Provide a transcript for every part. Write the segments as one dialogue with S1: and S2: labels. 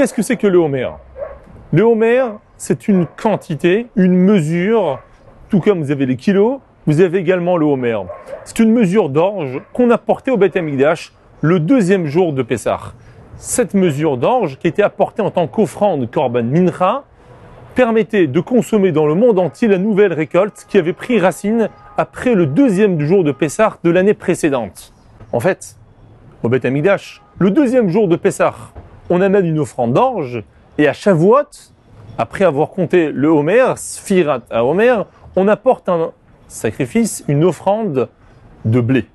S1: Qu'est-ce que c'est que le homer? Le homer, c'est une quantité, une mesure, tout comme vous avez les kilos, vous avez également le homer. C'est une mesure d'orge qu'on a portée au Beth Amikdash le deuxième jour de Pessah. Cette mesure d'orge, qui était apportée en tant qu'offrande Korban Mincha, permettait de consommer dans le monde entier la nouvelle récolte qui avait pris racine après le deuxième jour de Pessah de l'année précédente. En fait, au Beth Amikdash, le deuxième jour de Pessah, on amène une offrande d'orge et à Shavuot, après avoir compté le homer, Sfirat à homer, on apporte un sacrifice, une offrande de blé.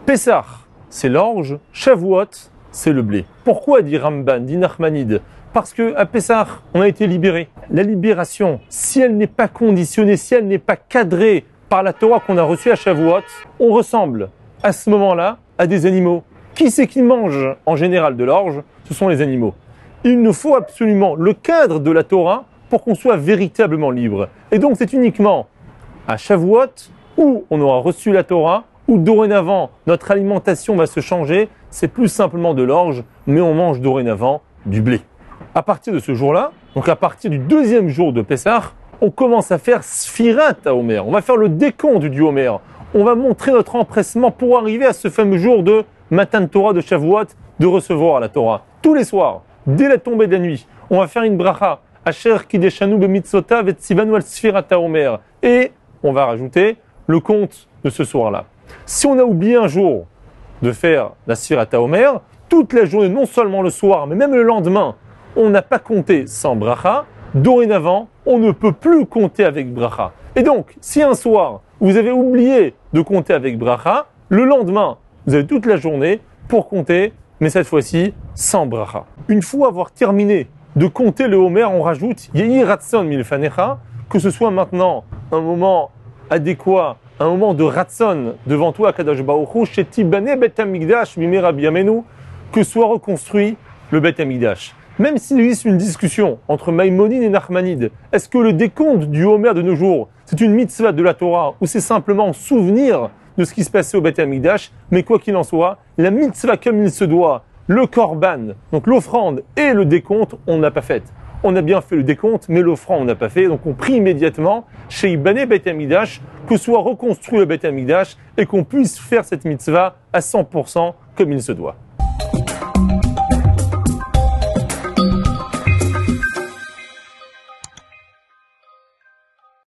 S1: Pessah, c'est l'orge, Shavuot, c'est le blé. Pourquoi dit Ramban, dit Nachmanide? Parce qu'à Pessah, on a été libéré. La libération, si elle n'est pas conditionnée, si elle n'est pas cadrée par la Torah qu'on a reçue à Shavuot, on ressemble à ce moment-là à des animaux. Qui c'est qui mange en général de l'orge? Ce sont les animaux. Il nous faut absolument le cadre de la Torah pour qu'on soit véritablement libre. Et donc c'est uniquement à Shavuot où on aura reçu la Torah, où dorénavant notre alimentation va se changer. C'est plus simplement de l'orge, mais on mange dorénavant du blé. À partir de ce jour-là, donc à partir du deuxième jour de Pessah, on commence à faire Sfirat à Homer. On va faire le décompte du Homer. On va montrer notre empressement pour arriver à ce fameux jour de Matan Torah de Shavuot, de recevoir la Torah. Tous les soirs, dès la tombée de la nuit, on va faire une bracha. Asher kideshanu b'mitzvota v'tzivanu al Sfirat à Homer. Et on va rajouter le compte de ce soir-là. Si on a oublié un jour de faire la Sfirat à Homer, toute la journée, non seulement le soir, mais même le lendemain, on n'a pas compté sans bracha. Dorénavant, on ne peut plus compter avec bracha. Et donc, si un soir, vous avez oublié de compter avec bracha, le lendemain, vous avez toute la journée pour compter, mais cette fois-ci, sans bracha. Une fois avoir terminé de compter le homer, on rajoute Yehi Ratson Milfanecha, que ce soit maintenant un moment adéquat, un moment de Ratson devant toi, Kadosh Baruch Hu, chez Tibane Bet Hamikdash, Mimera Biamenu, que soit reconstruit le Bet Hamikdash. Même s'il existe une discussion entre Maïmonide et Nachmanide, est-ce que le décompte du homer de nos jours, c'est une mitzvah de la Torah ou c'est simplement un souvenir de ce qui se passait au Beth Amikdash? Mais quoi qu'il en soit, la mitzvah comme il se doit, le korban, donc l'offrande et le décompte, on n'a pas fait. On a bien fait le décompte, mais l'offrande on n'a pas fait. Donc on prie immédiatement chez Ibané Beth Amikdash que soit reconstruit le Beth Amikdash et qu'on puisse faire cette mitzvah à 100% comme il se doit.